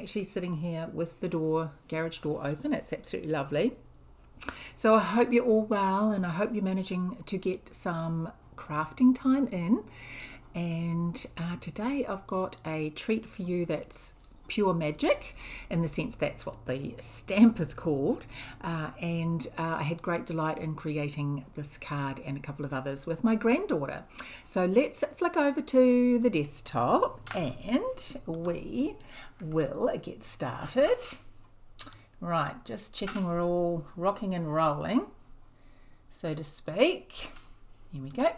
actually sitting here with the garage door open. It's absolutely lovely. So I hope you're all well, and I hope you're managing to get some crafting time in. And today I've got a treat for you that's pure magic, in the sense that's what the stamp is called, and I had great delight in creating this card and a couple of others with my granddaughter. So let's flick over to the desktop and we will get started. Right, just checking we're all rocking and rolling, so to speak. Here we go.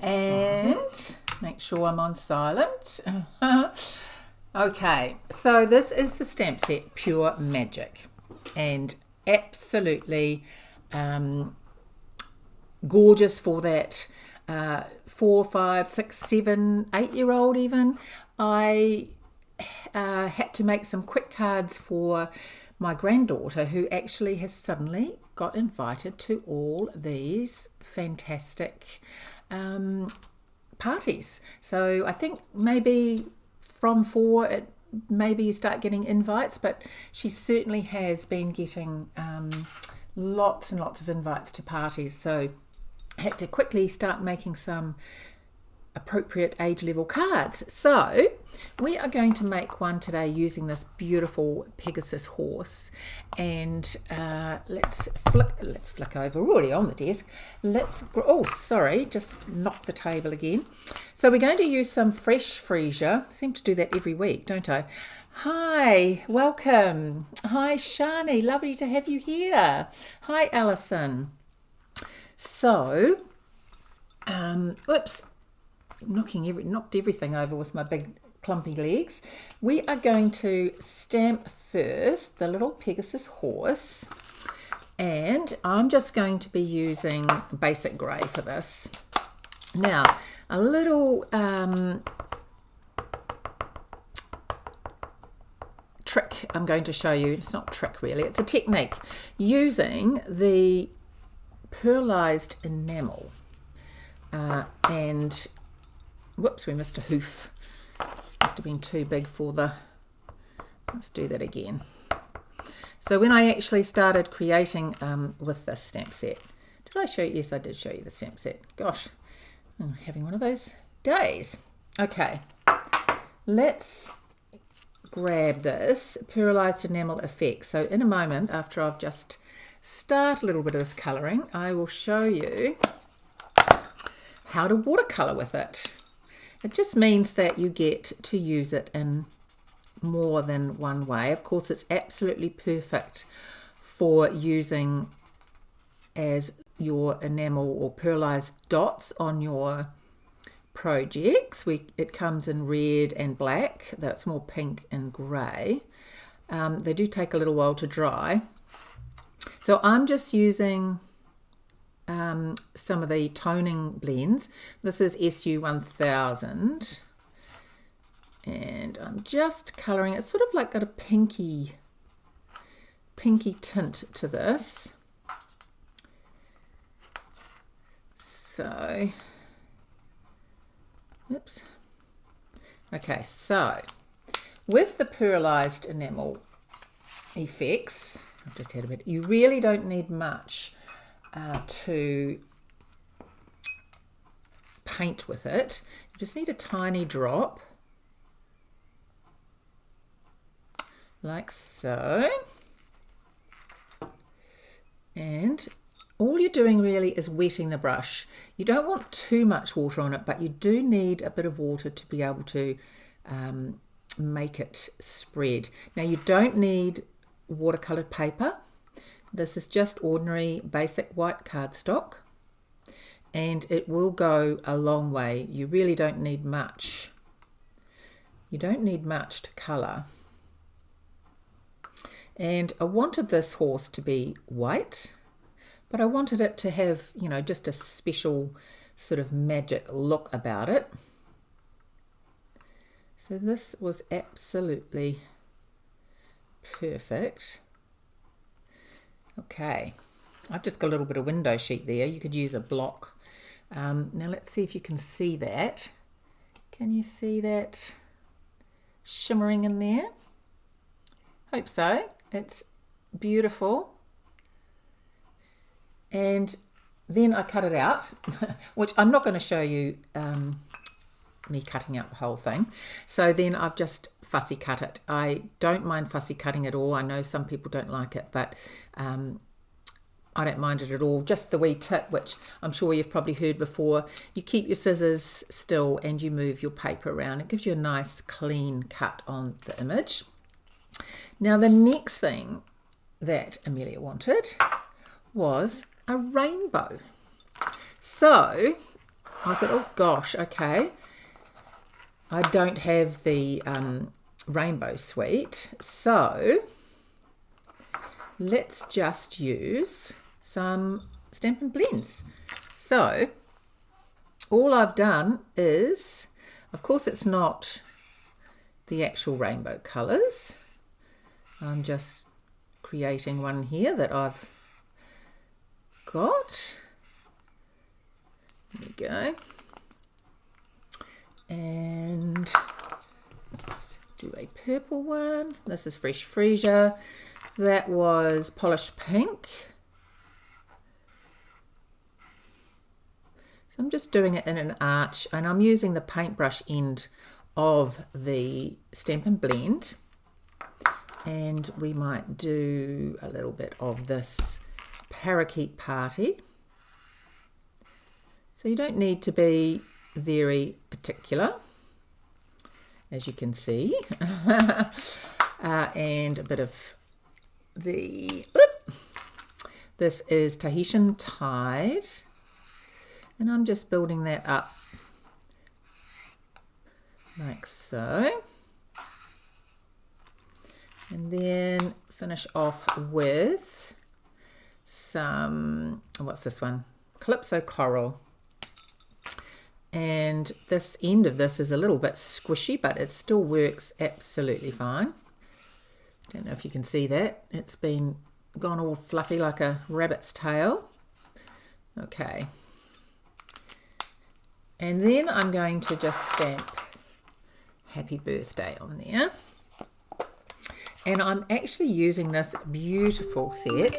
And make sure I'm on silent. Okay, so this is the stamp set Pure Magic, and absolutely gorgeous for that 4, 5, 6, 7, 8-year-old even. I had to make some quick cards for my granddaughter, who actually has suddenly got invited to all these fantastic parties. So I think maybe from 4, maybe you start getting invites, but she certainly has been getting lots and lots of invites to parties. So I had to quickly start making some appropriate age level cards. So we are going to make one today using this beautiful Pegasus horse, and let's flick over. We're already on the desk. Oh sorry, just knocked the table again. So we're going to use some fresh freesia. I seem to do that every week, don't I? Hi, welcome. Hi Shani, lovely to have you here. Hi Alison. So oops, knocked everything over with my big clumpy legs. We are going to stamp first the little Pegasus horse, and I'm just going to be using basic grey for this. Now, a little trick I'm going to show you. It's not a trick really, it's a technique using the pearlized enamel. And whoops, we missed a hoof. Must have been too big for the... Let's do that again. So when I actually started creating with this stamp set, did I show you? Yes, I did show you the stamp set. Gosh, I'm having one of those days. Okay, let's grab this pearlized enamel effect. So in a moment, after I've just started a little bit of this colouring, I will show you how to watercolour with it. It just means that you get to use it in more than one way. Of course, it's absolutely perfect for using as your enamel or pearlized dots on your projects. It comes in red and black, though it's more pink and grey. They do take a little while to dry. So I'm just using some of the toning blends. This is SU 1000, and I'm just colouring. It's sort of like got a pinky tint to this. So, oops. Okay, so with the pearlized enamel effects, I've just had a bit. You really don't need much to paint with it. You just need a tiny drop, like so, and all you're doing really is wetting the brush. You don't want too much water on it, but you do need a bit of water to be able to make it spread. Now you don't need watercolored paper. This is just ordinary basic white cardstock, and it will go a long way. You really don't need much. You don't need much to colour. And I wanted this horse to be white, but I wanted it to have, you know, just a special sort of magic look about it. So this was absolutely perfect. Okay, I've just got a little bit of window sheet there. You could use a block. Now let's see if you can see that. Can you see that shimmering in there? Hope so. It's beautiful. And then I cut it out, which I'm not going to show you me cutting out the whole thing. So then I've just fussy cut it. I don't mind fussy cutting at all. I know some people don't like it, but I don't mind it at all. Just the wee tip, which I'm sure you've probably heard before, you keep your scissors still and you move your paper around. It gives you a nice clean cut on the image. Now the next thing that Amelia wanted was a rainbow. So I thought, oh gosh, okay, I don't have the rainbow suite, so let's just use some Stampin' Blends. So all I've done is, of course it's not the actual rainbow colours, I'm just creating one here that I've got. There we go. And let's do a purple one. This is Fresh Freesia. That was Polished Pink. So I'm just doing it in an arch, and I'm using the paintbrush end of the Stampin' Blend. And we might do a little bit of this Parakeet Party. So you don't need to be very particular, as you can see. And a bit of the, this is Tahitian Tide, and I'm just building that up like so. And then finish off with some, what's this one? Calypso Coral. And this end of this is a little bit squishy, but it still works absolutely fine. Don't know if you can see that. It's been gone all fluffy like a rabbit's tail. Okay. And then I'm going to just stamp Happy Birthday on there. And I'm actually using this beautiful set.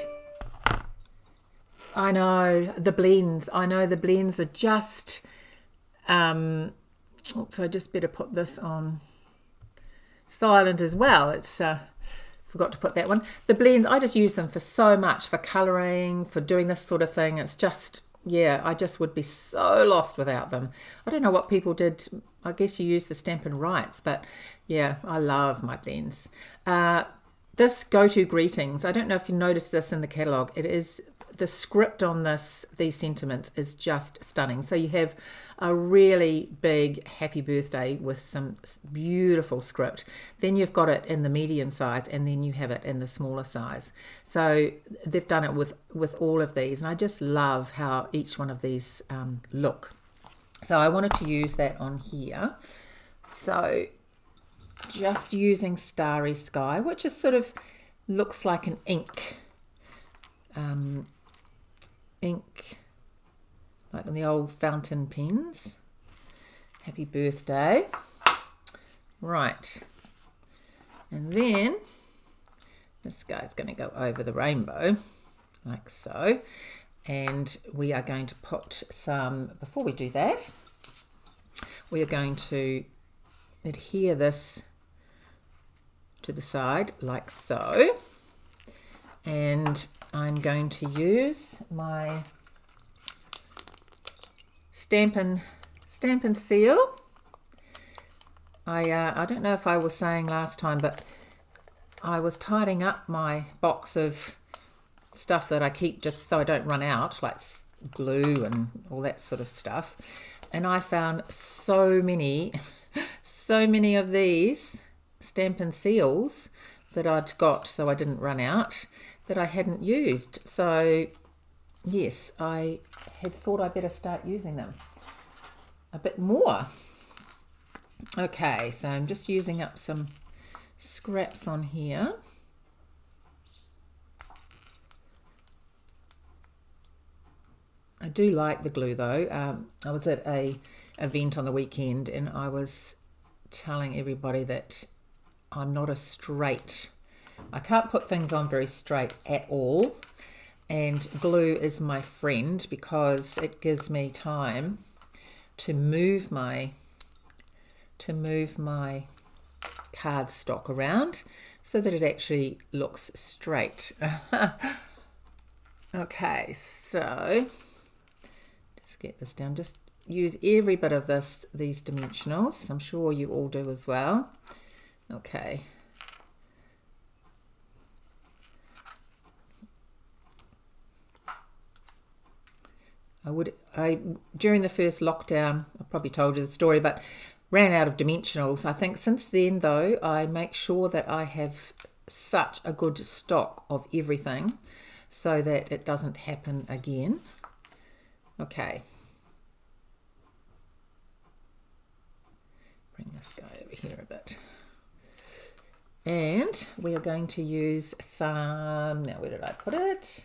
I know the blends. I know the blends are just... so I just better put this on silent as well. It's forgot to put that one. The blends, I just use them for so much, for colouring, for doing this sort of thing. It's just, yeah, I just would be so lost without them. I don't know what people did. I guess you use the Stampin' Rights, but yeah, I love my blends. This Go-To Greetings, I don't know if you noticed this in the catalogue. It is, the script on these sentiments is just stunning. So you have a really big happy birthday with some beautiful script. Then you've got it in the medium size, and then you have it in the smaller size. So they've done it with all of these, and I just love how each one of these look. So I wanted to use that on here. So just using Starry Sky, which is sort of looks like an ink, like in the old fountain pens. Happy birthday. Right. And then this guy's going to go over the rainbow like so. And we are going to put some, before we do that, we are going to adhere this to the side like so. And I'm going to use my Stampin' Seal. I don't know if I was saying last time, but I was tidying up my box of stuff that I keep just so I don't run out, like glue and all that sort of stuff. And I found so many of these Stampin' Seals that I'd got, so I didn't run out, that I hadn't used. So yes, I had thought I better start using them a bit more. Okay, so I'm just using up some scraps on here. I do like the glue though. I was at a event on the weekend and I was telling everybody that I'm not a straight I can't put things on very straight at all, and glue is my friend because it gives me time to move my cardstock around so that it actually looks straight. Okay, so just get this down. Just use every bit of these dimensionals. I'm sure you all do as well. Okay. During the first lockdown, I probably told you the story, but ran out of dimensionals. I think since then, though, I make sure that I have such a good stock of everything so that it doesn't happen again. Okay. Bring this guy over here a bit. And we are going to use some, now where did I put it?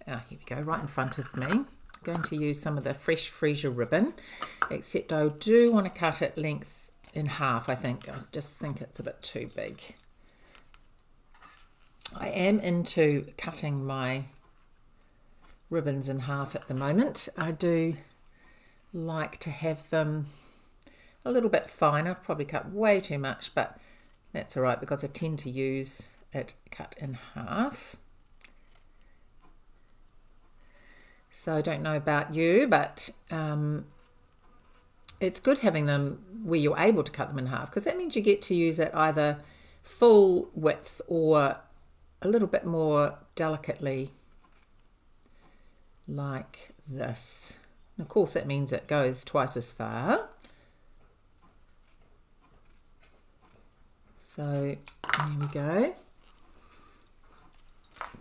Here we go, right in front of me. I'm going to use some of the fresh freesia ribbon, except I do want to cut it length in half, I think. I just think it's a bit too big. I am into cutting my ribbons in half at the moment. I do like to have them a little bit finer. I've probably cut way too much, but that's all right because I tend to use it cut in half. So I don't know about you, but it's good having them where you're able to cut them in half, because that means you get to use it either full width or a little bit more delicately like this. And of course that means it goes twice as far. So there we go.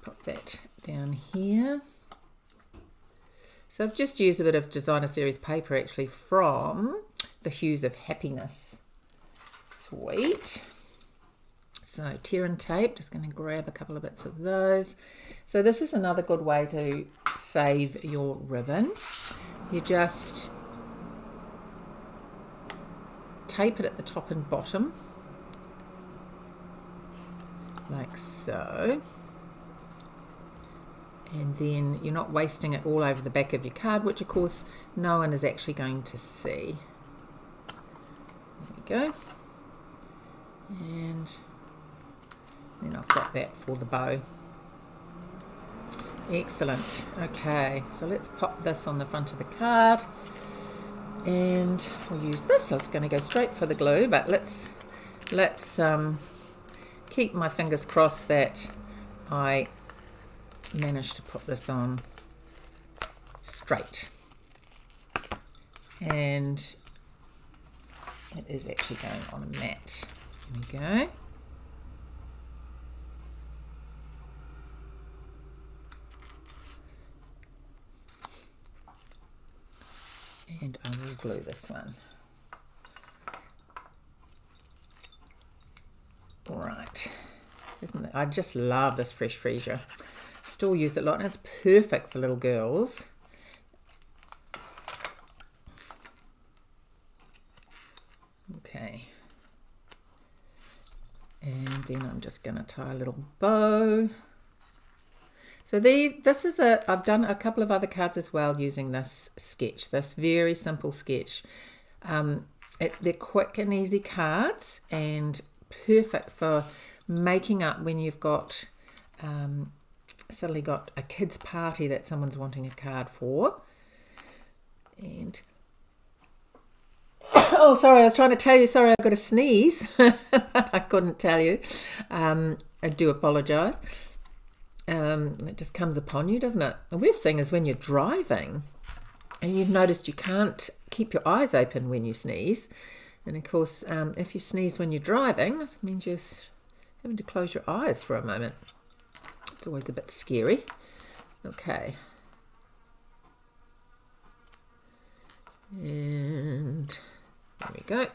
Put that down here. So I've just used a bit of Designer Series paper actually from the Hues of Happiness suite. So tear and tape, just going to grab a couple of bits of those. So this is another good way to save your ribbon. You just tape it at the top and bottom, like so. And then you're not wasting it all over the back of your card, which of course no one is actually going to see. There we go. And then I've got that for the bow. Excellent. Okay, so let's pop this on the front of the card. And we'll use this. I was going to go straight for the glue, but let's keep my fingers crossed that I managed to put this on straight, and it is actually going on a mat. There we go. And I will glue this one. Right, isn't it? I just love this fresh freesia. Still use it a lot, and it's perfect for little girls. Okay, and then I'm just going to tie a little bow. So I've done a couple of other cards as well using this sketch, this very simple sketch. They're quick and easy cards and perfect for making up when you've got suddenly got a kid's party that someone's wanting a card for. And oh, sorry, I was trying to tell you, sorry, I got a sneeze. I couldn't tell you. I do apologise. It just comes upon you, doesn't it? The worst thing is when you're driving and you've noticed you can't keep your eyes open when you sneeze. And of course, if you sneeze when you're driving, it means you're having to close your eyes for a moment. It's always a bit scary. Okay. And there we go.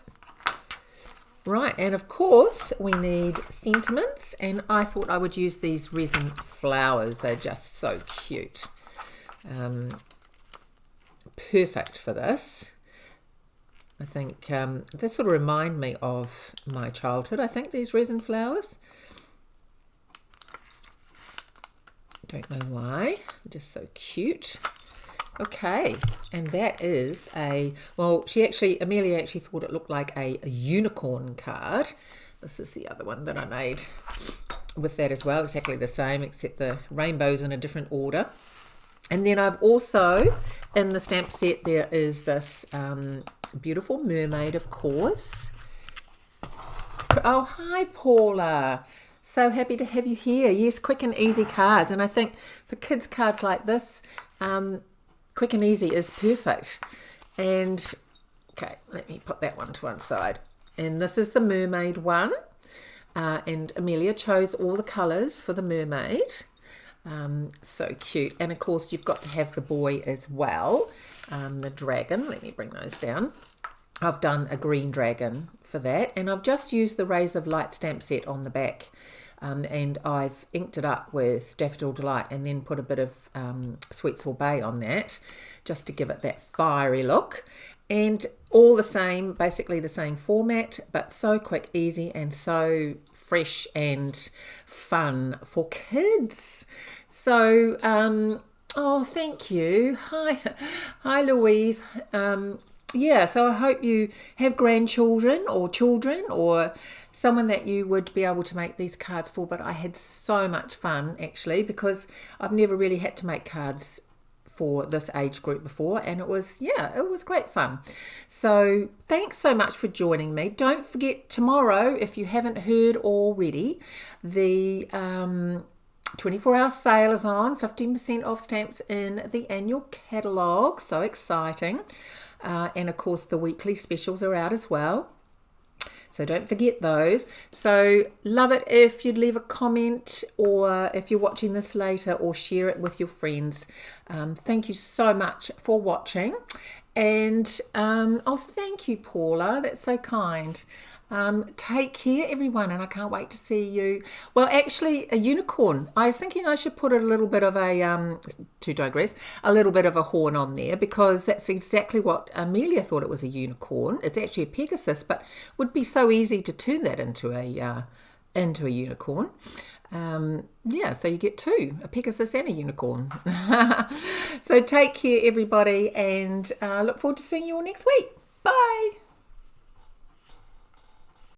Right, and of course we need sentiments, and I thought I would use these resin flowers. They're just so cute. Perfect for this. I think they sort of remind me of my childhood, I think, these resin flowers. Don't know why, just so cute. Okay, and that is well, Amelia actually thought it looked like a unicorn card. This is the other one that I made with that as well, exactly the same, except the rainbow's in a different order. And then I've also, in the stamp set, there is this beautiful mermaid, of course. Oh, hi, Paula. So happy to have you here. Yes, quick and easy cards. And I think for kids' cards like this, quick and easy is perfect. And, okay, let me put that one to one side. And this is the mermaid one. And Amelia chose all the colours for the mermaid. So cute. And, of course, you've got to have the boy as well. The dragon. Let me bring those down. I've done a green dragon for that. And I've just used the Rays of Light stamp set on the back. And I've inked it up with Daffodil Delight and then put a bit of Sweet Sorbet on that just to give it that fiery look. And all the same, basically the same format, but so quick, easy, and so fresh and fun for kids. So, oh, thank you. Hi, Louise. Yeah, so I hope you have grandchildren or children or someone that you would be able to make these cards for. But I had so much fun, actually, because I've never really had to make cards for this age group before, and it was great fun. So thanks so much for joining me. Don't forget tomorrow, if you haven't heard already, the 24-hour sale is on, 15% off stamps in the annual catalogue. So exciting. And of course the weekly specials are out as well. So don't forget those. So love it if you'd leave a comment, or if you're watching this later, or share it with your friends. Thank you so much for watching. And oh, thank you, Paula. That's so kind. Take care, everyone, and I can't wait to see you. Well, actually, a unicorn. I was thinking I should put a little bit of a, to digress, a little bit of a horn on there, because that's exactly what Amelia thought it was, a unicorn. It's actually a Pegasus, but would be so easy to turn that into a unicorn. Yeah, so you get two, a Pegasus and a unicorn. So take care, everybody, and look forward to seeing you all next week. Bye.